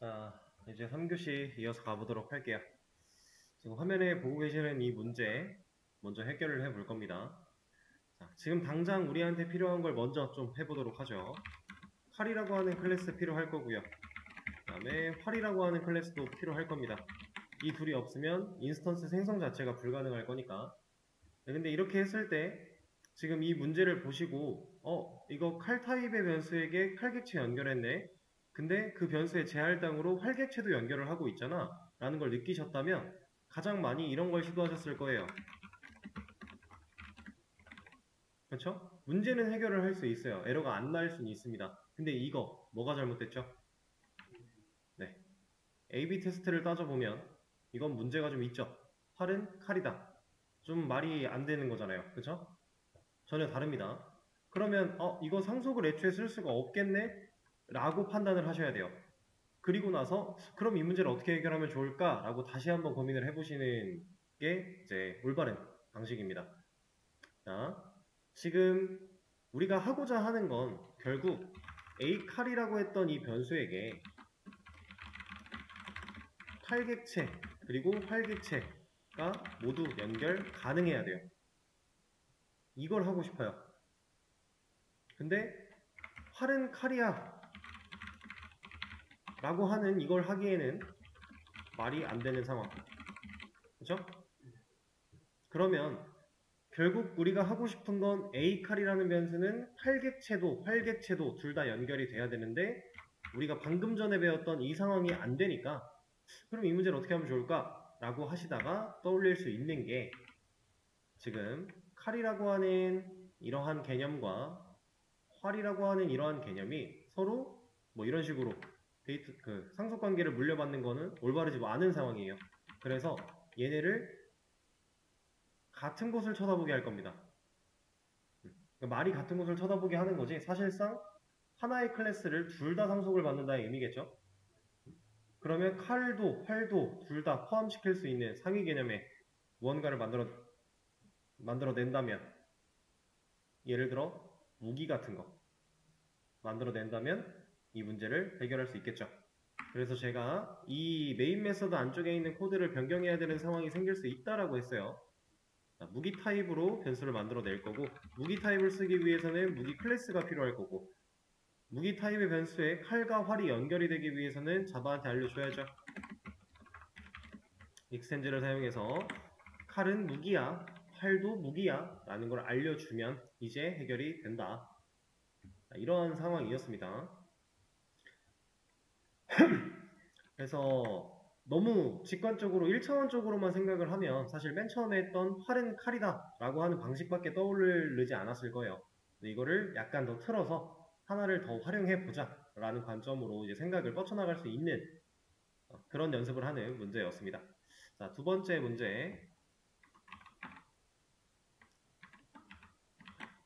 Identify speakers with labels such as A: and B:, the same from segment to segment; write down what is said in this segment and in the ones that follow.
A: 자, 이제 3교시 이어서 가보도록 할게요. 지금 화면에 보고 계시는 이 문제 먼저 해결을 해볼 겁니다. 자, 지금 당장 우리한테 필요한 걸 먼저 좀 해보도록 하죠. 칼이라고 하는 클래스 필요할 거고요. 그 다음에 활이라고 하는 클래스도 필요할 겁니다. 이 둘이 없으면 인스턴스 생성 자체가 불가능할 거니까. 근데 이렇게 했을 때 지금 이 문제를 보시고 이거 칼 타입의 변수에게 칼객체 연결했네. 근데 그 변수의 제할당으로 활객체도 연결을 하고 있잖아 라는 걸 느끼셨다면 가장 많이 이런 걸 시도하셨을 거예요. 그렇죠? 문제는 해결을 할 수 있어요. 에러가 안 날 수는 있습니다. 근데 이거 뭐가 잘못됐죠? 네, A-B 테스트를 따져보면 이건 문제가 좀 있죠. 활은 칼이다. 좀 말이 안 되는 거잖아요. 그렇죠? 전혀 다릅니다. 그러면 이거 상속을 애초에 쓸 수가 없겠네? 라고 판단을 하셔야 돼요. 그리고 나서 그럼 이 문제를 어떻게 해결하면 좋을까? 라고 다시 한번 고민을 해보시는 게 이제 올바른 방식입니다. 자, 지금 우리가 하고자 하는 건 결국 A칼이라고 했던 이 변수에게 칼객체 그리고 활객체가 모두 연결 가능해야 돼요. 이걸 하고 싶어요. 근데 활은 칼이야 라고 하는 이걸 하기에는 말이 안 되는 상황. 그렇죠? 그러면 결국 우리가 하고 싶은 건 A칼이라는 변수는 활객체도 활객체도 둘 다 연결이 돼야 되는데 우리가 방금 전에 배웠던 이 상황이 안 되니까 그럼 이 문제를 어떻게 하면 좋을까? 라고 하시다가 떠올릴 수 있는 게 지금 칼이라고 하는 이러한 개념과 활이라고 하는 이러한 개념이 서로 뭐 이런 식으로 상속관계를 물려받는 거는 올바르지 않은 상황이에요. 그래서 얘네를 같은 곳을 쳐다보게 할 겁니다. 그러니까 말이 같은 곳을 쳐다보게 하는 거지 사실상 하나의 클래스를 둘 다 상속을 받는다는 의미겠죠. 그러면 칼도 활도 둘 다 포함시킬 수 있는 상위 개념의 무언가를 만들어낸다면 예를 들어 무기 같은 거 만들어낸다면 이 문제를 해결할 수 있겠죠. 그래서 제가 이 메인 메서드 안쪽에 있는 코드를 변경해야 되는 상황이 생길 수 있다라고 했어요. 무기 타입으로 변수를 만들어낼 거고 무기 타입을 쓰기 위해서는 무기 클래스가 필요할 거고 무기 타입의 변수에 칼과 활이 연결이 되기 위해서는 자바한테 알려줘야죠. 익스텐즈를 사용해서 칼은 무기야, 활도 무기야 라는 걸 알려주면 이제 해결이 된다. 이런 상황이었습니다. 그래서 너무 직관적으로 1차원적으로만 생각을 하면 사실 맨 처음에 했던 활은 칼이다 라고 하는 방식밖에 떠오르지 않았을 거예요. 이거를 약간 더 틀어서 하나를 더 활용해 보자 라는 관점으로 이제 생각을 뻗쳐나갈 수 있는 그런 연습을 하는 문제였습니다. 자, 두 번째 문제.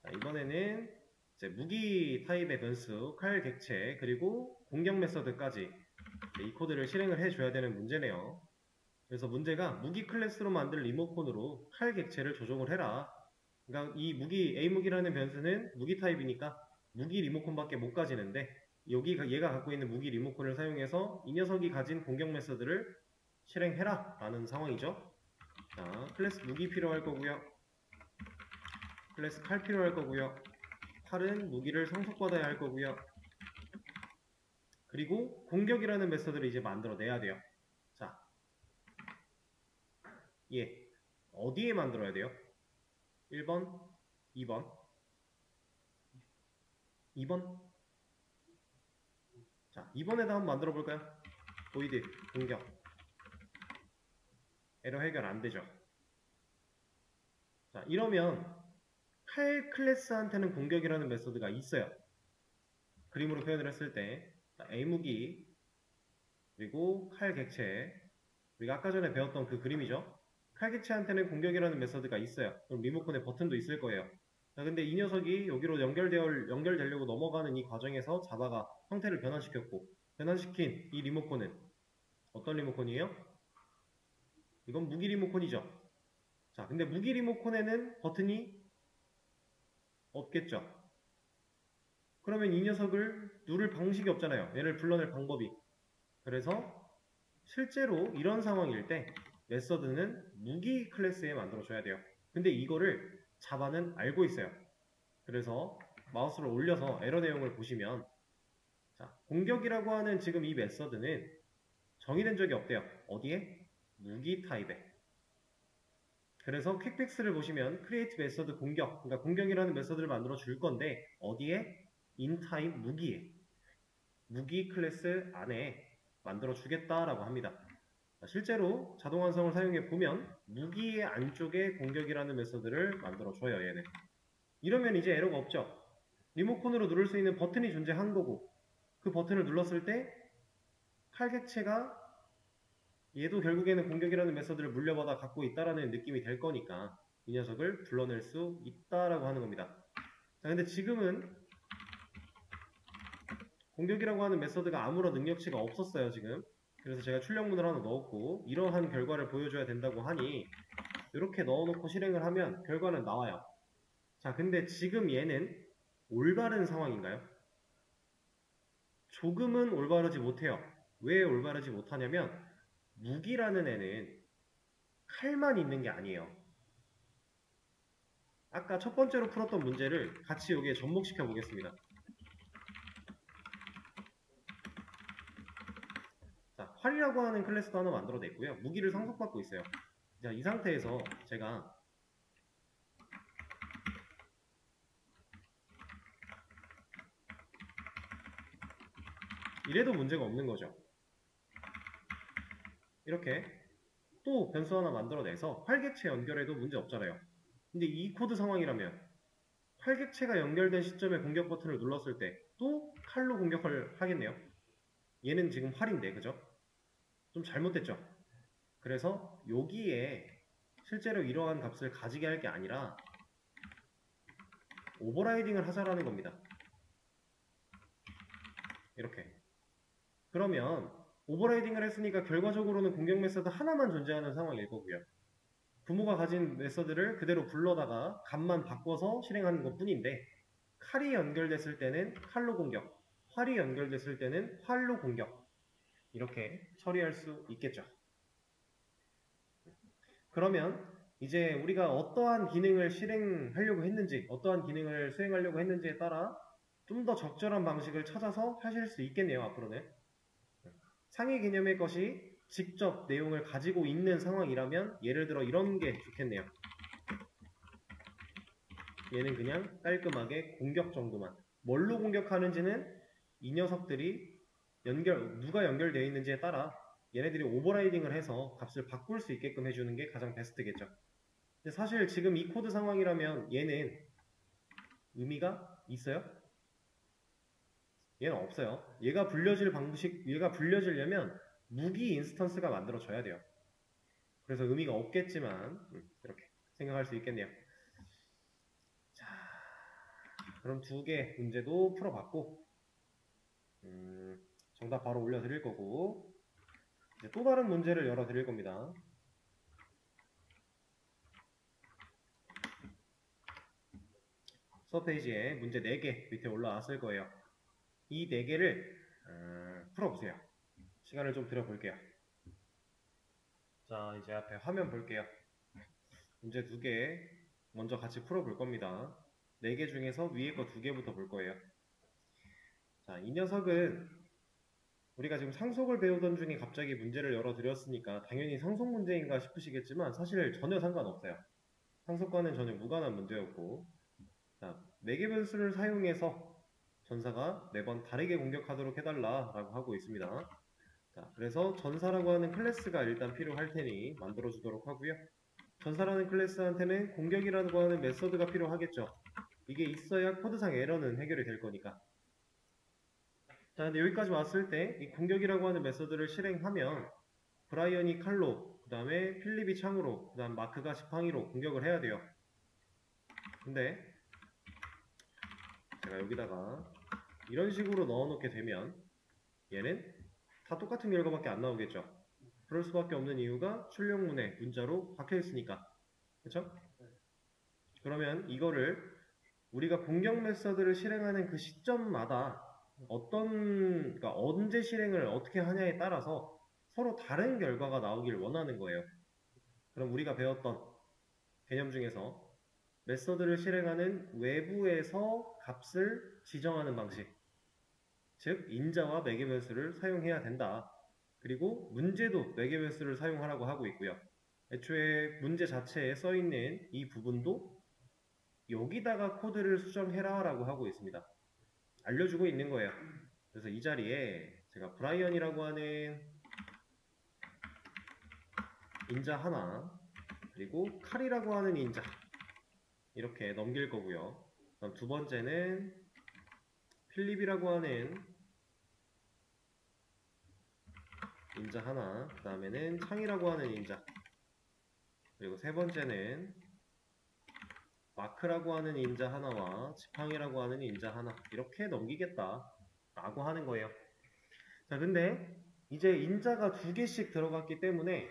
A: 자, 이번에는 이제 무기 타입의 변수, 칼 객체, 그리고 공격 메서드까지 이 코드를 실행을 해줘야 되는 문제네요. 그래서 문제가 무기 클래스로 만든 리모컨으로 칼 객체를 조종을 해라. 그러니까 이 무기, A무기라는 변수는 무기 타입이니까 무기 리모컨밖에 못 가지는데 얘가 갖고 있는 무기 리모컨을 사용해서 이 녀석이 가진 공격 메서드를 실행해라 라는 상황이죠. 자, 클래스 무기 필요할 거고요. 클래스 칼 필요할 거고요. 칼은 무기를 상속받아야 할 거고요. 그리고 공격이라는 메서드를 이제 만들어내야 돼요. 자, 어디에 만들어야 돼요? 1번, 2번, 2번. 자, 2번에다 한번 만들어 볼까요? 보이드, 공격. 에러 해결 안 되죠. 자, 이러면 칼 클래스한테는 공격이라는 메서드가 있어요. 그림으로 표현을 했을 때 A무기 그리고 칼 객체 우리가 아까 전에 배웠던 그 그림이죠. 칼 객체한테는 공격이라는 메서드가 있어요. 그럼 리모컨에 버튼도 있을 거예요. 자, 근데 이 녀석이 여기로 연결되려고 넘어가는 이 과정에서 자바가 형태를 변환시켰고 변환시킨 이 리모컨은 어떤 리모컨이에요? 이건 무기 리모컨이죠. 자, 근데 무기 리모컨에는 버튼이 없겠죠. 그러면 이 녀석을 누를 방식이 없잖아요. 얘를 불러낼 방법이. 그래서 실제로 이런 상황일 때 메서드는 무기 클래스에 만들어줘야 돼요. 근데 이거를 자바는 알고 있어요. 그래서 마우스를 올려서 에러 내용을 보시면, 자, 공격이라고 하는 지금 이 메서드는 정의된 적이 없대요. 어디에? 무기 타입에. 그래서 퀵픽스를 보시면 create 메서드 공격, 그러니까 공격이라는 메서드를 만들어 줄 건데 어디에? in 타입 무기에, 무기 클래스 안에 만들어 주겠다라고 합니다. 실제로 자동 완성을 사용해 보면 무기의 안쪽에 공격이라는 메서드를 만들어 줘요. 얘는. 이러면 이제 에러가 없죠. 리모컨으로 누를 수 있는 버튼이 존재한 거고, 그 버튼을 눌렀을 때 칼객체가 얘도 결국에는 공격이라는 메서드를 물려받아 갖고 있다라는 느낌이 될 거니까 이 녀석을 불러낼 수 있다라고 하는 겁니다. 자, 근데 지금은 공격이라고 하는 메서드가 아무런 능력치가 없었어요, 지금. 그래서 제가 출력문을 하나 넣었고 이러한 결과를 보여줘야 된다고 하니 이렇게 넣어놓고 실행을 하면 결과는 나와요. 자, 근데 지금 얘는 올바른 상황인가요? 조금은 올바르지 못해요. 왜 올바르지 못하냐면 무기라는 애는 칼만 있는 게 아니에요. 아까 첫 번째로 풀었던 문제를 같이 여기에 접목시켜 보겠습니다. 자, 활이라고 하는 클래스도 하나 만들어냈고요. 무기를 상속받고 있어요. 자, 이 상태에서 제가 이래도 문제가 없는 거죠. 이렇게 또 변수 하나 만들어내서 활객체 연결해도 문제 없잖아요. 근데 이 코드 상황이라면 활객체가 연결된 시점에 공격 버튼을 눌렀을 때 또 칼로 공격을 하겠네요. 얘는 지금 활인데, 그죠? 좀 잘못됐죠? 그래서 여기에 실제로 이러한 값을 가지게 할 게 아니라 오버라이딩을 하자라는 겁니다. 이렇게. 그러면 오버라이딩을 했으니까 결과적으로는 공격 메서드 하나만 존재하는 상황일 거고요. 부모가 가진 메서드를 그대로 불러다가 값만 바꿔서 실행하는 것 뿐인데 칼이 연결됐을 때는 칼로 공격, 활이 연결됐을 때는 활로 공격, 이렇게 처리할 수 있겠죠. 그러면 이제 우리가 어떠한 기능을 실행하려고 했는지, 어떠한 기능을 수행하려고 했는지에 따라 좀 더 적절한 방식을 찾아서 하실 수 있겠네요. 앞으로는 상위 개념의 것이 직접 내용을 가지고 있는 상황이라면 예를 들어 이런 게 좋겠네요. 얘는 그냥 깔끔하게 공격 정도만. 뭘로 공격하는지는 이 녀석들이 누가 연결되어 있는지에 따라 얘네들이 오버라이딩을 해서 값을 바꿀 수 있게끔 해주는 게 가장 베스트겠죠. 근데 사실 지금 이 코드 상황이라면 얘는 의미가 있어요? 얘는 없어요. 얘가 불려지려면 무기 인스턴스가 만들어져야 돼요. 그래서 의미가 없겠지만 이렇게 생각할 수 있겠네요. 자, 그럼 두 개 문제도 풀어봤고 정답 바로 올려드릴 거고 이제 또 다른 문제를 열어드릴 겁니다. 수업 페이지에 문제 4개 밑에 올라왔을 거예요. 이 4개를 풀어보세요. 시간을 좀 들여볼게요. 자, 이제 앞에 화면 볼게요. 문제 2개 먼저 같이 풀어볼 겁니다. 4개 중에서 위에 거 2개부터 볼 거예요. 자, 이 녀석은 우리가 지금 상속을 배우던 중에 갑자기 문제를 열어드렸으니까 당연히 상속 문제인가 싶으시겠지만 사실 전혀 상관없어요. 상속과는 전혀 무관한 문제였고, 자, 4개 변수를 사용해서 전사가 매번 다르게 공격하도록 해달라라고 하고 있습니다. 자, 그래서 전사라고 하는 클래스가 일단 필요할 테니 만들어주도록 하고요. 전사라는 클래스한테는 공격이라고 하는 메서드가 필요하겠죠. 이게 있어야 코드상 에러는 해결이 될 거니까. 자, 근데 여기까지 왔을 때 이 공격이라고 하는 메서드를 실행하면 브라이언이 칼로, 그 다음에 필립이 창으로, 그 다음 마크가 지팡이로 공격을 해야 돼요. 근데 제가 여기다가 이런 식으로 넣어놓게 되면 얘는 다 똑같은 결과밖에 안 나오겠죠. 그럴 수밖에 없는 이유가 출력문에 문자로 박혀있으니까. 그쵸? 그러면 이거를 우리가 공격 메서드를 실행하는 그 시점마다 그러니까 언제 실행을 어떻게 하냐에 따라서 서로 다른 결과가 나오길 원하는 거예요. 그럼 우리가 배웠던 개념 중에서 메서드를 실행하는 외부에서 값을 지정하는 방식, 즉 인자와 매개변수를 사용해야 된다. 그리고 문제도 매개변수를 사용하라고 하고 있고요. 애초에 문제 자체에 써있는 이 부분도 여기다가 코드를 수정해라 라고 하고 있습니다. 알려주고 있는 거예요. 그래서 이 자리에 제가 브라이언이라고 하는 인자 하나, 그리고 칼이라고 하는 인자 이렇게 넘길 거고요. 그럼 두 번째는 필립이라고 하는 인자 하나, 그 다음에는 창이라고 하는 인자, 그리고 세 번째는 마크라고 하는 인자 하나와 지팡이라고 하는 인자 하나 이렇게 넘기겠다 라고 하는 거예요. 자, 근데 이제 인자가 두 개씩 들어갔기 때문에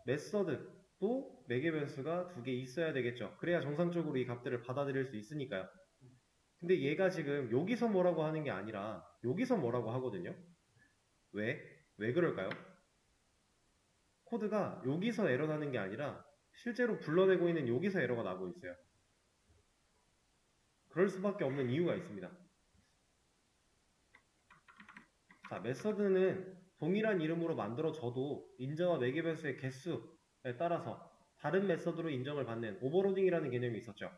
A: 메서드도 매개변수가 두 개 있어야 되겠죠. 그래야 정상적으로 이 값들을 받아들일 수 있으니까요. 근데 얘가 지금 여기서 뭐라고 하는 게 아니라 여기서 뭐라고 하거든요. 왜? 왜 그럴까요? 코드가 여기서 에러 나는 게 아니라 실제로 불러내고 있는 여기서 에러가 나고 있어요. 그럴 수밖에 없는 이유가 있습니다. 자, 메서드는 동일한 이름으로 만들어져도 인자와 매개변수의 개수에 따라서 다른 메서드로 인정을 받는 오버로딩이라는 개념이 있었죠.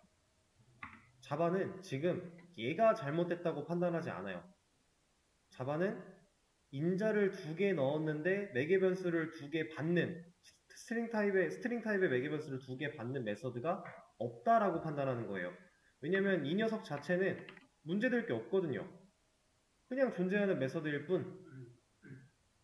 A: 자바는 지금 얘가 잘못됐다고 판단하지 않아요. 자바는 인자를 두 개 넣었는데 매개변수를 두 개 받는 스트링 타입의 매개변수를 두 개 받는 메서드가 없다라고 판단하는 거예요. 왜냐면 이 녀석 자체는 문제될 게 없거든요. 그냥 존재하는 메서드일 뿐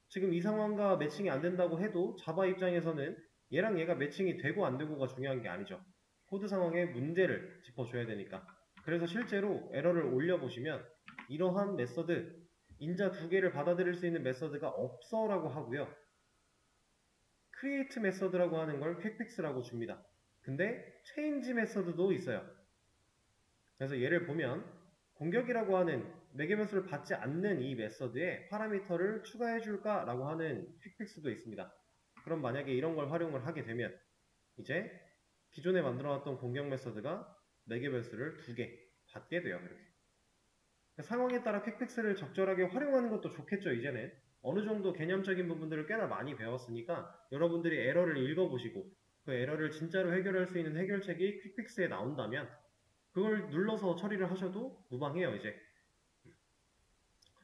A: 지금 이 상황과 매칭이 안 된다고 해도 자바 입장에서는 얘랑 얘가 매칭이 되고 안 되고가 중요한 게 아니죠. 코드 상황에 문제를 짚어줘야 되니까. 그래서 실제로 에러를 올려보시면 이러한 메서드, 인자 두 개를 받아들일 수 있는 메서드가 없어 라고 하고요. create 메서드라고 하는 걸 퀵픽스라고 줍니다. 근데 change 메서드도 있어요. 그래서 예를 보면 공격이라고 하는 매개변수를 받지 않는 이 메서드에 파라미터를 추가해 줄까 라고 하는 퀵픽스도 있습니다. 그럼 만약에 이런 걸 활용을 하게 되면 이제 기존에 만들어놨던 공격 메서드가 매개변수를 두 개 받게 돼요. 이렇게. 상황에 따라 퀵픽스를 적절하게 활용하는 것도 좋겠죠. 이제는 어느 정도 개념적인 부분들을 꽤나 많이 배웠으니까 여러분들이 에러를 읽어보시고 그 에러를 진짜로 해결할 수 있는 해결책이 퀵픽스에 나온다면 그걸 눌러서 처리를 하셔도 무방해요. 이제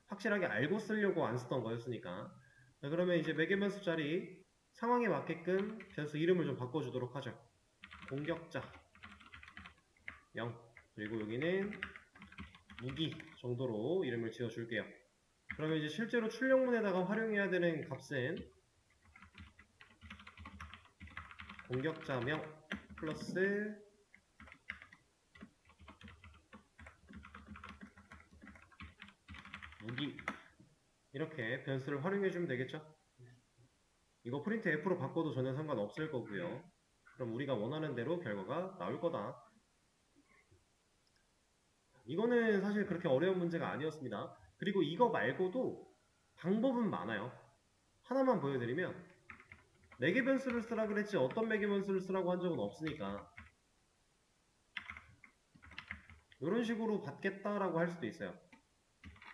A: 확실하게 알고 쓰려고 안 쓰던 거였으니까. 자, 그러면 이제 매개변수 자리 상황에 맞게끔 변수 이름을 좀 바꿔주도록 하죠. 공격자 0, 그리고 여기는 무기 정도로 이름을 지어줄게요. 그러면 이제 실제로 출력문에다가 활용해야 되는 값은 공격자명 플러스 무기 이렇게 변수를 활용해주면 되겠죠. 이거 프린트 F로 바꿔도 전혀 상관없을 거고요. 그럼 우리가 원하는 대로 결과가 나올 거다. 이거는 사실 그렇게 어려운 문제가 아니었습니다. 그리고 이거 말고도 방법은 많아요. 하나만 보여드리면 매개 변수를 쓰라 그랬지 어떤 매개 변수를 쓰라고 한 적은 없으니까 이런 식으로 받겠다라고 할 수도 있어요.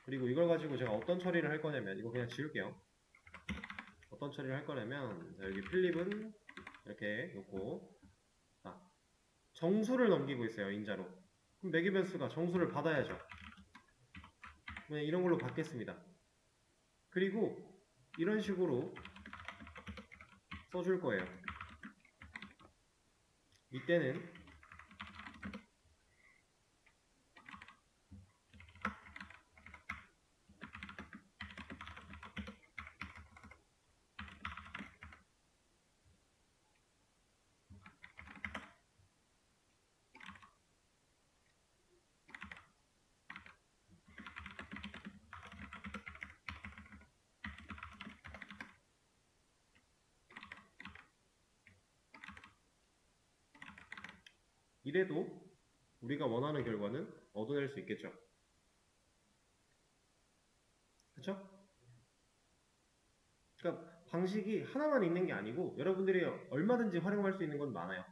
A: 그리고 이걸 가지고 제가 어떤 처리를 할 거냐면 이거 그냥 지울게요. 어떤 처리를 할 거냐면 자, 여기 필립은 이렇게 놓고 자, 정수를 넘기고 있어요. 인자로. 그럼 매개 변수가 정수를 받아야죠. 그냥 이런 걸로 받겠습니다. 그리고 이런 식으로 써줄 거예요. 이때는 이래도 우리가 원하는 결과는 얻어낼 수 있겠죠. 그쵸? 그러니까 방식이 하나만 있는 게 아니고 여러분들이 얼마든지 활용할 수 있는 건 많아요.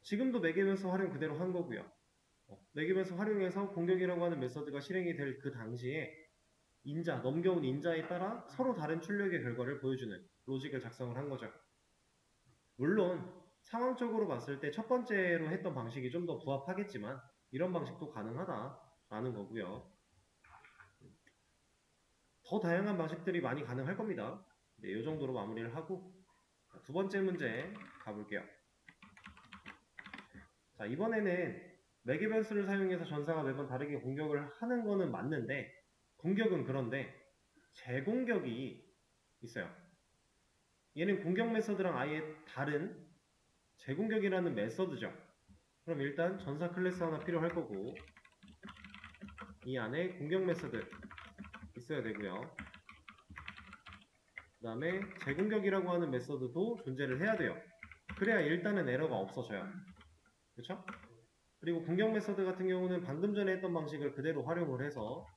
A: 지금도 매개변수 활용 그대로 한 거고요. 매개변수 활용해서 공격이라고 하는 메서드가 실행이 될 그 당시에 넘겨온 인자에 따라 서로 다른 출력의 결과를 보여주는 로직을 작성을 한 거죠. 물론 상황적으로 봤을 때 첫 번째로 했던 방식이 좀 더 부합하겠지만 이런 방식도 가능하다라는 거고요. 더 다양한 방식들이 많이 가능할 겁니다. 네, 이 정도로 마무리를 하고 두 번째 문제 가볼게요. 자, 이번에는 매개변수를 사용해서 전사가 매번 다르게 공격을 하는 거는 맞는데 공격은 그런데 재공격이 있어요. 얘는 공격 메서드랑 아예 다른 재공격이라는 메서드죠. 그럼 일단 전사 클래스 하나 필요할 거고 이 안에 공격 메서드 있어야 되고요. 그 다음에 재공격이라고 하는 메서드도 존재를 해야 돼요. 그래야 일단은 에러가 없어져요. 그렇죠? 그리고 공격 메서드 같은 경우는 방금 전에 했던 방식을 그대로 활용을 해서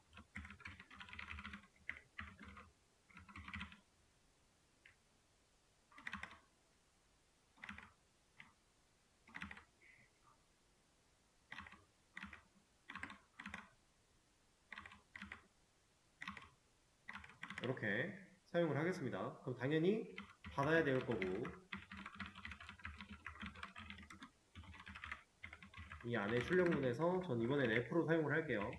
A: 이렇게 사용을 하겠습니다. 그럼 당연히 받아야 될 거고 이 안에 출력문에서 전 이번엔 F로 사용을 할게요.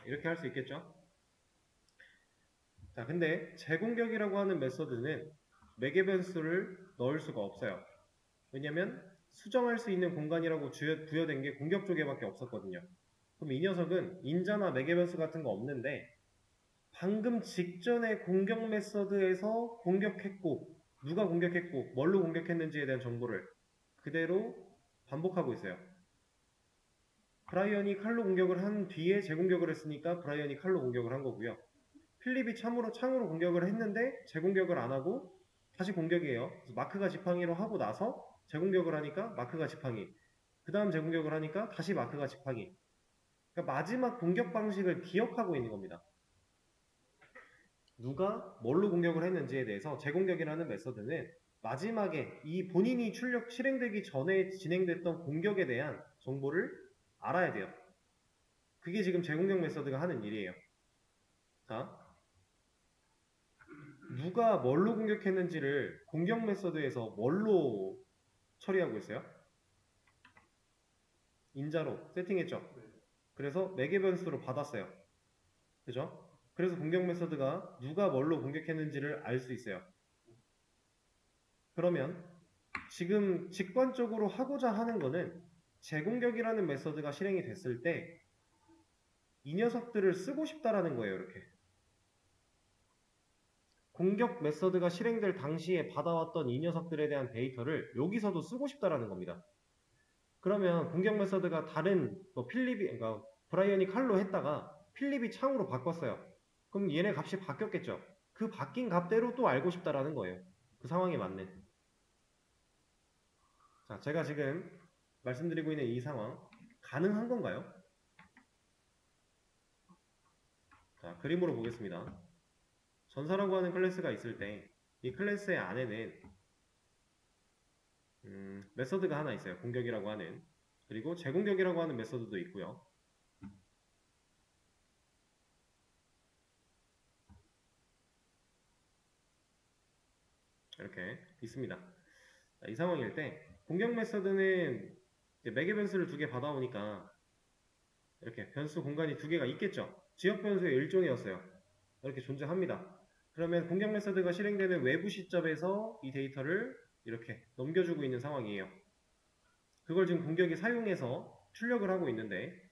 A: 이렇게 할 수 있겠죠? 자, 근데 재공격이라고 하는 메서드는 매개변수를 넣을 수가 없어요. 왜냐면 수정할 수 있는 공간이라고 부여된 게 공격 쪽에밖에 없었거든요. 그럼 이 녀석은 인자나 매개변수 같은 거 없는데 방금 직전에 공격 메서드에서 공격했고 누가 공격했고 뭘로 공격했는지에 대한 정보를 그대로 반복하고 있어요. 브라이언이 칼로 공격을 한 뒤에 재공격을 했으니까 브라이언이 칼로 공격을 한 거고요. 필립이 창으로 공격을 했는데 재공격을 안 하고 다시 공격이에요. 그래서 마크가 지팡이로 하고 나서 재공격을 하니까 마크가 지팡이. 그 다음 재공격을 하니까 다시 마크가 지팡이. 그러니까 마지막 공격 방식을 기억하고 있는 겁니다. 누가 뭘로 공격을 했는지에 대해서 재공격이라는 메서드는 마지막에 이 본인이 실행되기 전에 진행됐던 공격에 대한 정보를 알아야 돼요. 그게 지금 재공격 메서드가 하는 일이에요. 자, 누가 뭘로 공격했는지를 공격 메서드에서 뭘로 처리하고 있어요? 인자로 세팅했죠. 그래서 매개변수로 받았어요. 그죠? 그래서 공격 메서드가 누가 뭘로 공격했는지를 알 수 있어요. 그러면 지금 직관적으로 하고자 하는 거는 재공격이라는 메서드가 실행이 됐을 때 이 녀석들을 쓰고 싶다라는 거예요. 이렇게 공격 메서드가 실행될 당시에 받아왔던 이 녀석들에 대한 데이터를 여기서도 쓰고 싶다라는 겁니다. 그러면 공격 메서드가 다른 그러니까 브라이언이 칼로 했다가 필립이 창으로 바꿨어요. 그럼 얘네 값이 바뀌었겠죠. 그 바뀐 값대로 또 알고 싶다라는 거예요. 그 상황에 맞는. 자, 제가 지금 말씀드리고 있는 이 상황 가능한 건가요? 자, 그림으로 보겠습니다. 전사라고 하는 클래스가 있을 때 이 클래스의 안에는 메서드가 하나 있어요. 공격이라고 하는. 그리고 재공격이라고 하는 메서드도 있고요. 이렇게 있습니다. 자, 이 상황일 때 공격 메서드는 매개 변수를 두 개 받아오니까 이렇게 변수 공간이 두 개가 있겠죠. 지역 변수의 일종이었어요. 이렇게 존재합니다. 그러면 공격 메서드가 실행되는 외부 시점에서 이 데이터를 이렇게 넘겨주고 있는 상황이에요. 그걸 지금 공격이 사용해서 출력을 하고 있는데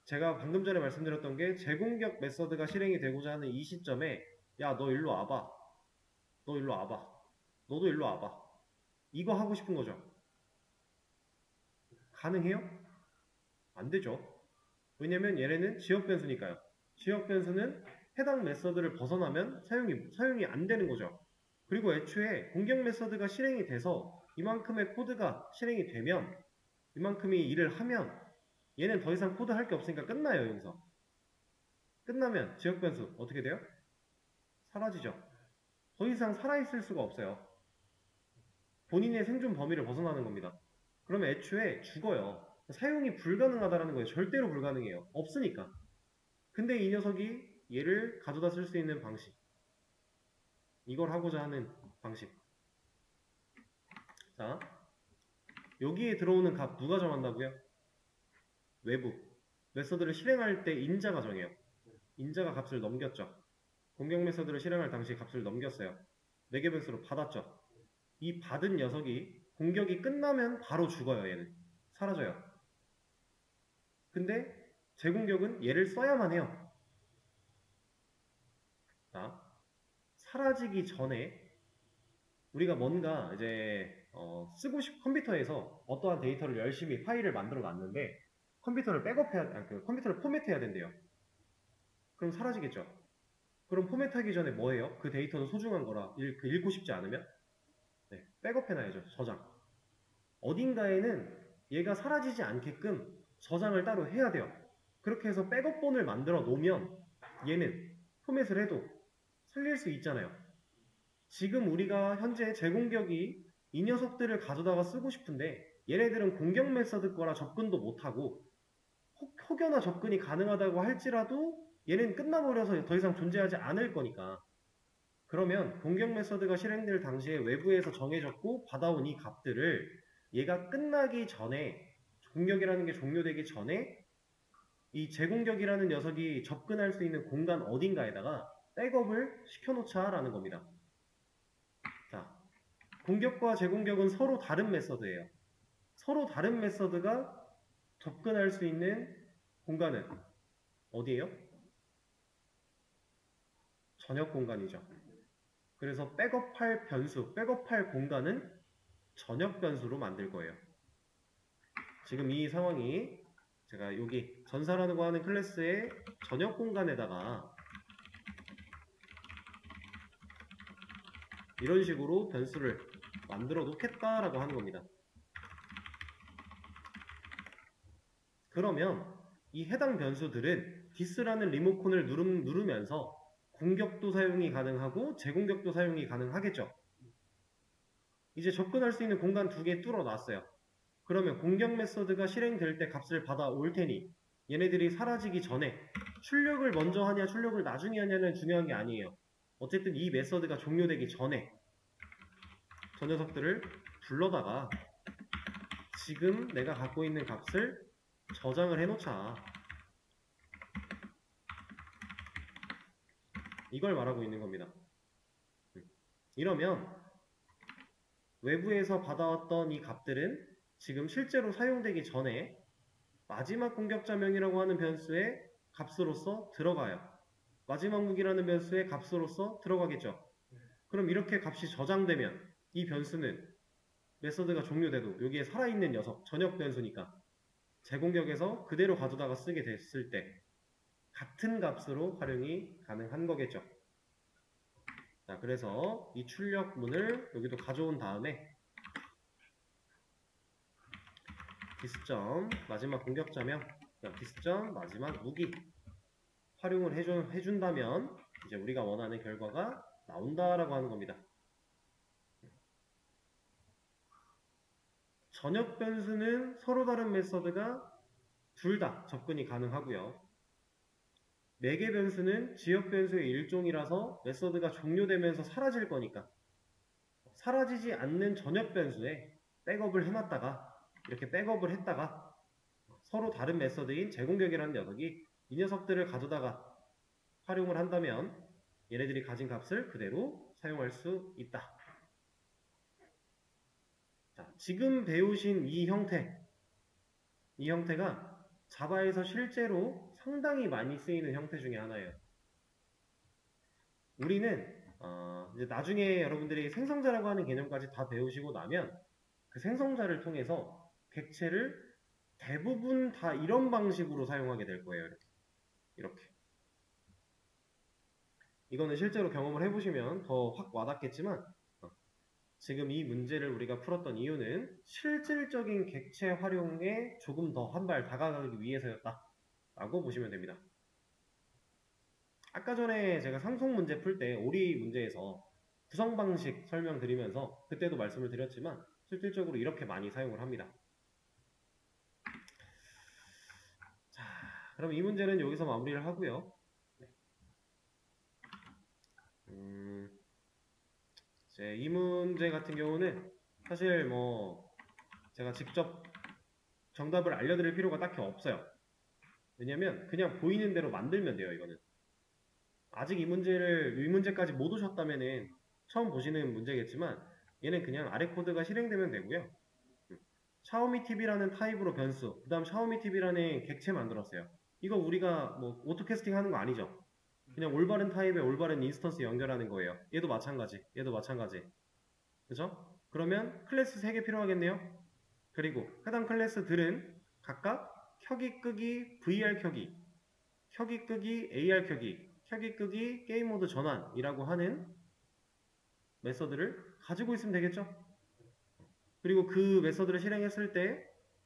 A: 제가 방금 전에 말씀드렸던 게 재공격 메서드가 실행이 되고자 하는 이 시점에 야, 너 일로 와봐. 너 일로 와봐. 너도 일로 와봐. 이거 하고 싶은 거죠. 가능해요? 안 되죠. 왜냐면 얘네는 지역 변수니까요. 지역 변수는 해당 메서드를 벗어나면 사용이 안 되는 거죠. 그리고 애초에 공격 메서드가 실행이 돼서 이만큼의 코드가 실행이 되면 이만큼이 일을 하면 얘는 더 이상 코드 할 게 없으니까 끝나요. 여기서 끝나면 지역 변수 어떻게 돼요? 사라지죠. 더 이상 살아있을 수가 없어요. 본인의 생존 범위를 벗어나는 겁니다. 그러면 애초에 죽어요. 사용이 불가능하다는 거예요. 절대로 불가능해요. 없으니까. 근데 이 녀석이 얘를 가져다 쓸 수 있는 방식, 이걸 하고자 하는 방식. 자, 여기에 들어오는 값 누가 정한다고요? 외부. 메서드를 실행할 때 인자가 정해요. 인자가 값을 넘겼죠. 공격 메서드를 실행할 당시 값을 넘겼어요. 4개 변수로 받았죠. 이 받은 녀석이 공격이 끝나면 바로 죽어요. 얘는 사라져요. 근데 재공격은 얘를 써야만 해요. 자, 사라지기 전에 우리가 뭔가 이제 컴퓨터에서 어떠한 데이터를 열심히 파일을 만들어 놨는데 컴퓨터를 컴퓨터를 포맷해야 된대요. 그럼 사라지겠죠. 그럼 포맷하기 전에 뭐예요? 그 데이터는 소중한 거라 읽고 싶지 않으면 백업해놔야죠. 저장. 어딘가에는 얘가 사라지지 않게끔 저장을 따로 해야 돼요. 그렇게 해서 백업본을 만들어 놓으면 얘는 포맷을 해도 살릴 수 있잖아요. 지금 우리가 현재 제공격이 이 녀석들을 가져다가 쓰고 싶은데 얘네들은 공격 메서드 거라 접근도 못하고 혹여나 접근이 가능하다고 할지라도 얘는 끝나버려서 더 이상 존재하지 않을 거니까 그러면 공격 메서드가 실행될 당시에 외부에서 정해졌고 받아온 이 값들을 얘가 끝나기 전에 공격이라는 게 종료되기 전에 이 제공격이라는 녀석이 접근할 수 있는 공간 어딘가에다가 백업을 시켜놓자라는 겁니다. 자, 공격과 제공격은 서로 다른 메서드예요. 서로 다른 메서드가 접근할 수 있는 공간은 어디예요? 전역 공간이죠. 그래서 백업할 변수, 백업할 공간은 전역 변수로 만들 거예요. 지금 이 상황이 제가 여기 전사라고 하는 클래스의 전역 공간에다가 이런 식으로 변수를 만들어 놓겠다라고 하는 겁니다. 그러면 이 해당 변수들은 디스라는 리모컨을 누르면서 공격도 사용이 가능하고 제공격도 사용이 가능하겠죠. 이제 접근할 수 있는 공간 2개 뚫어놨어요. 그러면 공격 메서드가 실행될 때 값을 받아올 테니 얘네들이 사라지기 전에 출력을 먼저 하냐 출력을 나중에 하냐는 중요한 게 아니에요. 어쨌든 이 메서드가 종료되기 전에 저 녀석들을 불러다가 지금 내가 갖고 있는 값을 저장을 해놓자. 이걸 말하고 있는 겁니다. 이러면 외부에서 받아왔던 이 값들은 지금 실제로 사용되기 전에 마지막 공격자명이라고 하는 변수의 값으로서 들어가요. 마지막 무기라는 변수의 값으로서 들어가겠죠. 그럼 이렇게 값이 저장되면 이 변수는 메서드가 종료돼도 여기에 살아있는 녀석, 전역 변수니까 제공격에서 그대로 가져다가 쓰게 됐을 때 같은 값으로 활용이 가능한 거겠죠. 자, 그래서 이 출력문을 여기도 가져온 다음에 디스점 마지막 공격자명, 디스점 마지막 무기 활용을 해준다면 이제 우리가 원하는 결과가 나온다라고 하는 겁니다. 전역 변수는 서로 다른 메서드가 둘 다 접근이 가능하고요. 매개 변수는 지역 변수의 일종이라서 메서드가 종료되면서 사라질 거니까 사라지지 않는 전역 변수에 백업을 해놨다가 이렇게 백업을 했다가 서로 다른 메서드인 제공격이라는 녀석이 이 녀석들을 가져다가 활용을 한다면 얘네들이 가진 값을 그대로 사용할 수 있다. 자, 지금 배우신 이 형태가 자바에서 실제로 상당히 많이 쓰이는 형태 중에 하나예요. 우리는 이제 나중에 여러분들이 생성자라고 하는 개념까지 다 배우시고 나면 그 생성자를 통해서 객체를 대부분 다 이런 방식으로 사용하게 될 거예요. 이렇게. 이거는 실제로 경험을 해보시면 더 확 와닿겠지만 지금 이 문제를 우리가 풀었던 이유는 실질적인 객체 활용에 조금 더 한 발 다가가기 위해서였다 라고 보시면 됩니다. 아까 전에 제가 상속 문제 풀 때 오리 문제에서 구성 방식 설명드리면서 그때도 말씀을 드렸지만 실질적으로 이렇게 많이 사용을 합니다. 자, 그럼 이 문제는 여기서 마무리를 하고요. 이제 이 문제 같은 경우는 사실 뭐 제가 직접 정답을 알려드릴 필요가 딱히 없어요. 왜냐면 그냥 보이는 대로 만들면 돼요. 이거는 아직 이 문제까지 못 오셨다면은 처음 보시는 문제겠지만 얘는 그냥 아래 코드가 실행되면 되고요. 샤오미 TV라는 타입으로 변수, 그 다음 샤오미 TV라는 객체 만들었어요. 이거 우리가 뭐 오토캐스팅 하는 거 아니죠? 그냥 올바른 타입에 올바른 인스턴스 연결하는 거예요. 얘도 마찬가지, 얘도 마찬가지. 그죠? 그러면 클래스 3개 필요하겠네요. 그리고 해당 클래스들은 각각 켜기, 끄기, VR 켜기, 켜기, 끄기, AR 켜기, 켜기, 끄기, 게임 모드 전환이라고 하는 메서드를 가지고 있으면 되겠죠? 그리고 그 메서드를 실행했을 때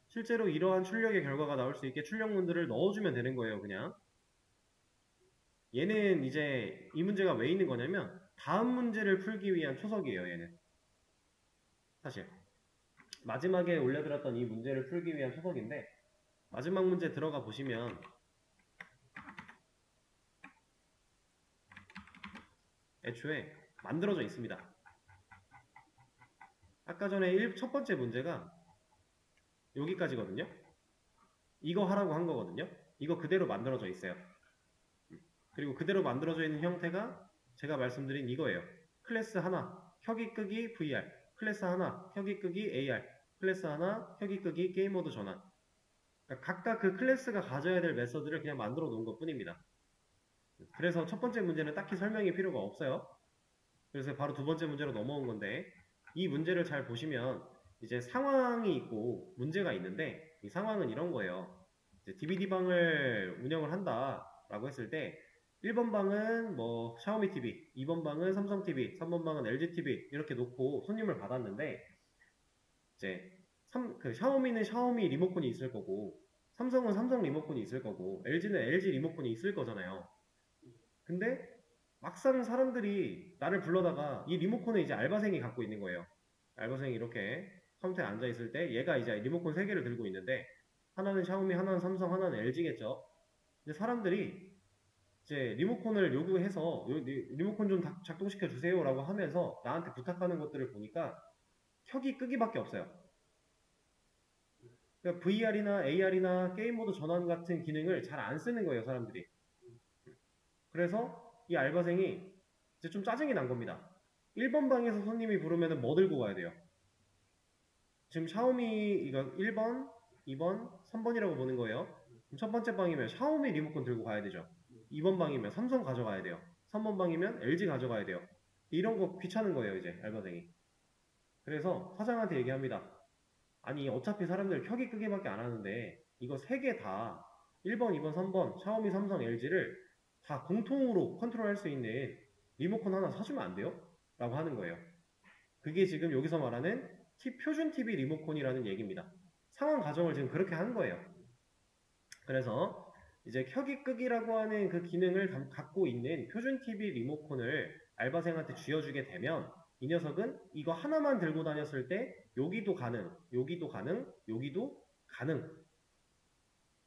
A: 실제로 이러한 출력의 결과가 나올 수 있게 출력문들을 넣어주면 되는 거예요, 그냥. 얘는 이제 이 문제가 왜 있는 거냐면 다음 문제를 풀기 위한 초석이에요, 얘는. 사실. 마지막에 올려드렸던 이 문제를 풀기 위한 초석인데 마지막 문제 들어가 보시면 애초에 만들어져 있습니다. 아까 전에 첫 번째 문제가 여기까지거든요. 이거 하라고 한 거거든요. 이거 그대로 만들어져 있어요. 그리고 그대로 만들어져 있는 형태가 제가 말씀드린 이거예요. 클래스 하나, 켜기 끄기 VR, 클래스 하나, 켜기 끄기 AR, 클래스 하나, 켜기 끄기 게임 모드 전환. 그러니까 각각 그 클래스가 가져야 될 메서드를 그냥 만들어 놓은 것 뿐입니다. 그래서 첫 번째 문제는 딱히 설명이 필요가 없어요. 그래서 바로 두 번째 문제로 넘어온 건데 이 문제를 잘 보시면 이제 상황이 있고 문제가 있는데 이 상황은 이런 거예요. 이제 DVD방을 운영을 한다 라고 했을 때 1번 방은 뭐 샤오미 TV, 2번 방은 삼성 TV, 3번 방은 LG TV 이렇게 놓고 손님을 받았는데 이제 샤오미는 샤오미 리모컨이 있을 거고 삼성은 삼성 리모컨이 있을 거고 LG는 LG 리모컨이 있을 거잖아요. 근데 막상 사람들이 나를 불러다가 이 리모컨을 이제 알바생이 갖고 있는 거예요. 알바생이 이렇게 컴퓨터에 앉아 있을 때 얘가 이제 리모컨 3개를 들고 있는데 하나는 샤오미, 하나는 삼성, 하나는 LG겠죠. 근데 사람들이 이제 리모컨을 요구해서 리모컨 좀 작동시켜 주세요 라고 하면서 나한테 부탁하는 것들을 보니까 켜기 끄기밖에 없어요. 그러니까 VR이나 AR이나 게임 모드 전환 같은 기능을 잘 안 쓰는 거예요, 사람들이. 그래서 이 알바생이 이제 좀 짜증이 난 겁니다. 1번 방에서 손님이 부르면 뭐 들고 가야 돼요? 지금 샤오미 이거 1번, 2번, 3번이라고 보는 거예요. 그럼 첫 번째 방이면 샤오미 리모컨 들고 가야 되죠. 2번 방이면 삼성 가져가야 돼요. 3번 방이면 LG 가져가야 돼요. 이런 거 귀찮은 거예요, 이제 알바생이. 그래서 사장한테 얘기합니다. 아니 어차피 사람들 켜기 끄기밖에 안 하는데 이거 3개 다 1번, 2번, 3번 샤오미, 삼성, LG를 다 공통으로 컨트롤할 수 있는 리모컨 하나 사주면 안 돼요? 라고 하는 거예요. 그게 지금 여기서 말하는 표준 TV 리모컨이라는 얘기입니다. 상황 가정을 지금 그렇게 하는 거예요. 그래서 이제 켜기 끄기라고 하는 그 기능을 갖고 있는 표준 TV 리모컨을 알바생한테 쥐어주게 되면 이 녀석은 이거 하나만 들고 다녔을 때 여기도 가능, 여기도 가능, 여기도 가능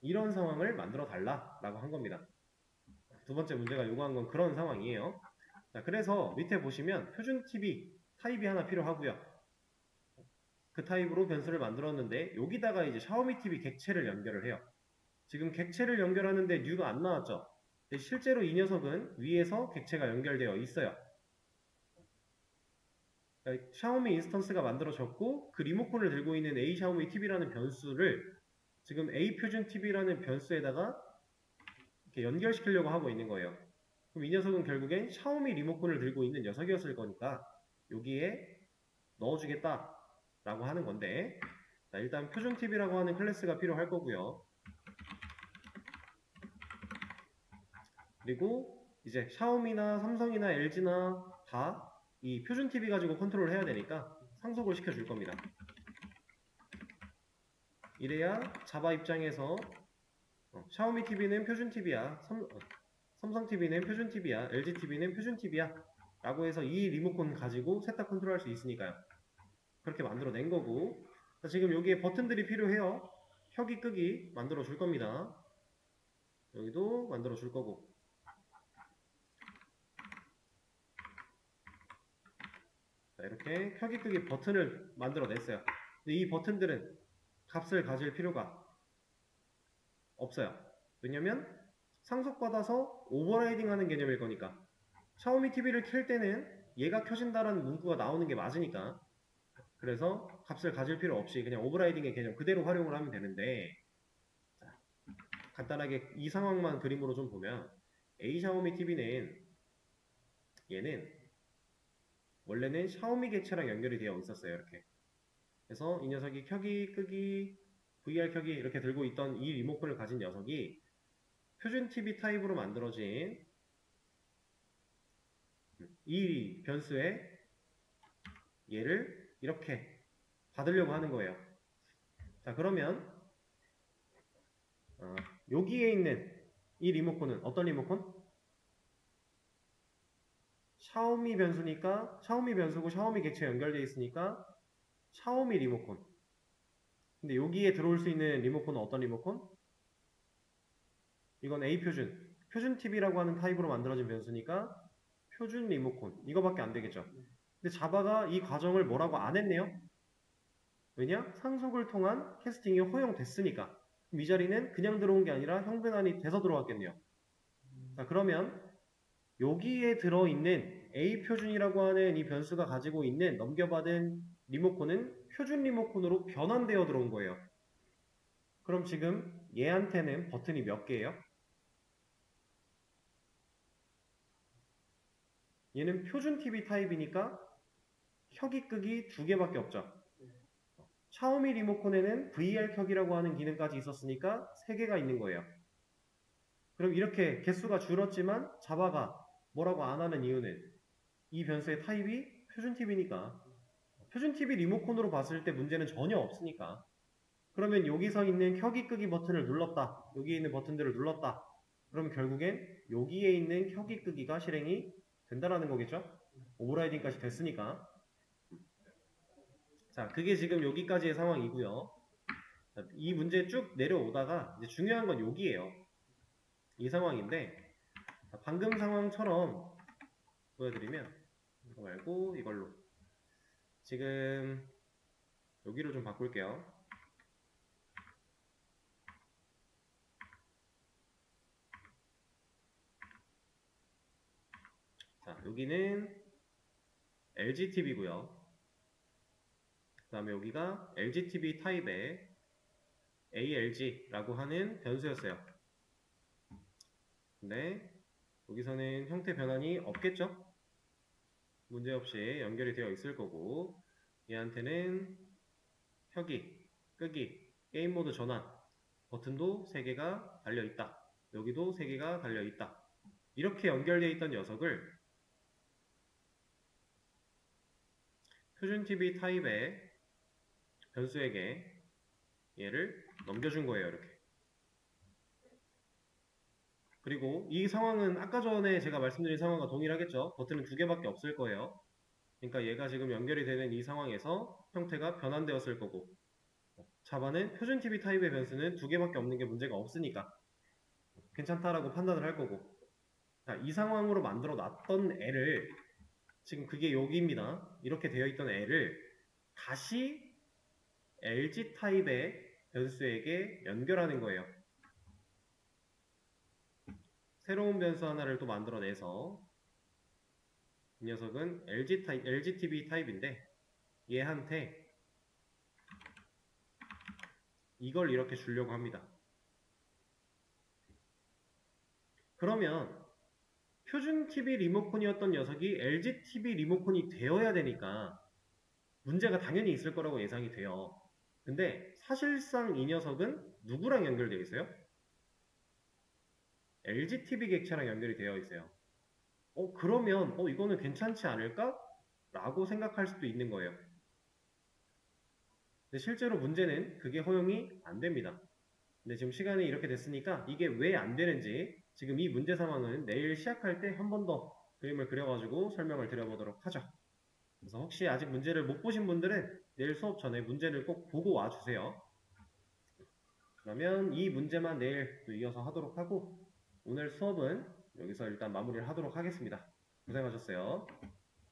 A: 이런 상황을 만들어 달라라고 한 겁니다. 두 번째 문제가 요구한 건 그런 상황이에요. 자, 그래서 밑에 보시면 표준 TV 타입이 하나 필요하고요. 그 타입으로 변수를 만들었는데 여기다가 이제 샤오미 TV 객체를 연결을 해요. 지금 객체를 연결하는데 뉴가 안 나왔죠. 근데 실제로 이 녀석은 위에서 객체가 연결되어 있어요. 그러니까 샤오미 인스턴스가 만들어졌고 그 리모컨을 들고 있는 A 샤오미 TV라는 변수를 지금 A 표준 TV라는 변수에다가 이렇게 연결시키려고 하고 있는 거예요. 그럼 이 녀석은 결국엔 샤오미 리모컨을 들고 있는 녀석이었을 거니까 여기에 넣어주겠다 라고 하는 건데 자, 일단 표준 TV라고 하는 클래스가 필요할 거고요. 그리고 이제 샤오미나 삼성이나 LG나 다 이 표준 TV 가지고 컨트롤을 해야 되니까 상속을 시켜줄 겁니다. 이래야 자바 입장에서 샤오미 TV는 표준 TV야, 삼성 TV는 표준 TV야, LG TV는 표준 TV야 라고 해서 이 리모컨 가지고 셋 다 컨트롤할 수 있으니까요. 그렇게 만들어 낸 거고, 지금 여기에 버튼들이 필요해요. 켜기 끄기 만들어 줄 겁니다. 여기도 만들어 줄 거고, 자, 이렇게 켜기 끄기 버튼을 만들어 냈어요. 근데 이 버튼들은 값을 가질 필요가 없어요. 왜냐면 상속받아서 오버라이딩 하는 개념일 거니까. 샤오미 TV를 켤 때는 얘가 켜진다라는 문구가 나오는 게 맞으니까, 그래서 값을 가질 필요 없이 그냥 오버라이딩의 개념 그대로 활용을 하면 되는데, 자, 간단하게 이 상황만 그림으로 좀 보면 A 샤오미 TV는 얘는 원래는 샤오미 객체랑 연결이 되어 있었어요. 이렇게. 그래서 이 녀석이 켜기, 끄기, VR 켜기 이렇게 들고 있던 이 리모컨을 가진 녀석이 표준 TV 타입으로 만들어진 이 변수에 얘를 이렇게 받으려고 하는 거예요. 자, 그러면 여기에 있는 이 리모컨은 어떤 리모컨? 샤오미 변수니까, 샤오미 변수고 샤오미 객체 연결되어 있으니까 샤오미 리모컨. 근데 여기에 들어올 수 있는 리모컨은 어떤 리모컨? 이건 A 표준 TV라고 하는 타입으로 만들어진 변수니까 표준 리모컨. 이거밖에 안 되겠죠. 근데 자바가 이 과정을 뭐라고 안 했네요. 왜냐? 상속을 통한 캐스팅이 허용됐으니까. 이 자리는 그냥 들어온 게 아니라 형변환이 돼서 들어왔겠네요. 자, 그러면 여기에 들어있는 A 표준이라고 하는 이 변수가 가지고 있는 넘겨받은 리모컨은 표준 리모컨으로 변환되어 들어온 거예요. 그럼 지금 얘한테는 버튼이 몇 개예요? 얘는 표준 TV 타입이니까 켜기 끄기 2개밖에 없죠. 샤오미 리모컨에는 VR 켜기라고 하는 기능까지 있었으니까 3개가 있는 거예요. 그럼 이렇게 개수가 줄었지만 자바가 뭐라고 안 하는 이유는 이 변수의 타입이 표준 TV니까. 표준 TV 리모컨으로 봤을 때 문제는 전혀 없으니까. 그러면 여기서 있는 켜기 끄기 버튼을 눌렀다. 여기에 있는 버튼들을 눌렀다. 그럼 결국엔 여기에 있는 켜기 끄기가 실행이 된다라는 거겠죠? 오버라이딩까지 됐으니까. 자, 그게 지금 여기까지의 상황이고요. 자, 이 문제 쭉 내려오다가 이제 중요한 건 여기예요. 이 상황인데, 자, 방금 상황처럼 보여드리면 이거 말고 이걸로 지금 여기로 좀 바꿀게요. 자, 여기는 LG TV고요. 그 다음에 여기가 LG TV 타입의 ALG라고 하는 변수였어요. 근데 여기서는 형태 변환이 없겠죠? 문제없이 연결이 되어 있을 거고, 얘한테는 켜기, 끄기, 게임 모드 전환 버튼도 3개가 달려있다. 여기도 3개가 달려있다. 이렇게 연결되어 있던 녀석을 표준 TV 타입의 변수에게 얘를 넘겨준 거예요. 이렇게. 그리고 이 상황은 아까 전에 제가 말씀드린 상황과 동일하겠죠. 버튼은 2개밖에 없을 거예요. 그러니까 얘가 지금 연결이 되는 이 상황에서 형태가 변환되었을 거고, 자바는 표준 TV 타입의 변수는 2개밖에 없는 게 문제가 없으니까 괜찮다라고 판단을 할 거고, 자, 이 상황으로 만들어 놨던 애를, 지금 그게 여기입니다. 이렇게 되어 있던 애를 다시 LG 타입의 변수에게 연결하는 거예요. 새로운 변수 하나를 또 만들어내서, 이 녀석은 LG TV 타입인데 얘한테 이걸 이렇게 주려고 합니다. 그러면 표준 TV 리모컨이었던 녀석이 LG TV 리모컨이 되어야 되니까 문제가 당연히 있을 거라고 예상이 돼요. 근데 사실상 이 녀석은 누구랑 연결되어 있어요? LG TV 객체랑 연결이 되어 있어요. 그러면 이거는 괜찮지 않을까? 라고 생각할 수도 있는 거예요. 근데 실제로 문제는 그게 허용이 안 됩니다. 근데 지금 시간이 이렇게 됐으니까 이게 왜 안 되는지 지금 이 문제 상황은 내일 시작할 때 한 번 더 그림을 그려가지고 설명을 드려보도록 하죠. 그래서 혹시 아직 문제를 못 보신 분들은 내일 수업 전에 문제를 꼭 보고 와주세요. 그러면 이 문제만 내일 또 이어서 하도록 하고 오늘 수업은 여기서 일단 마무리를 하도록 하겠습니다. 고생하셨어요.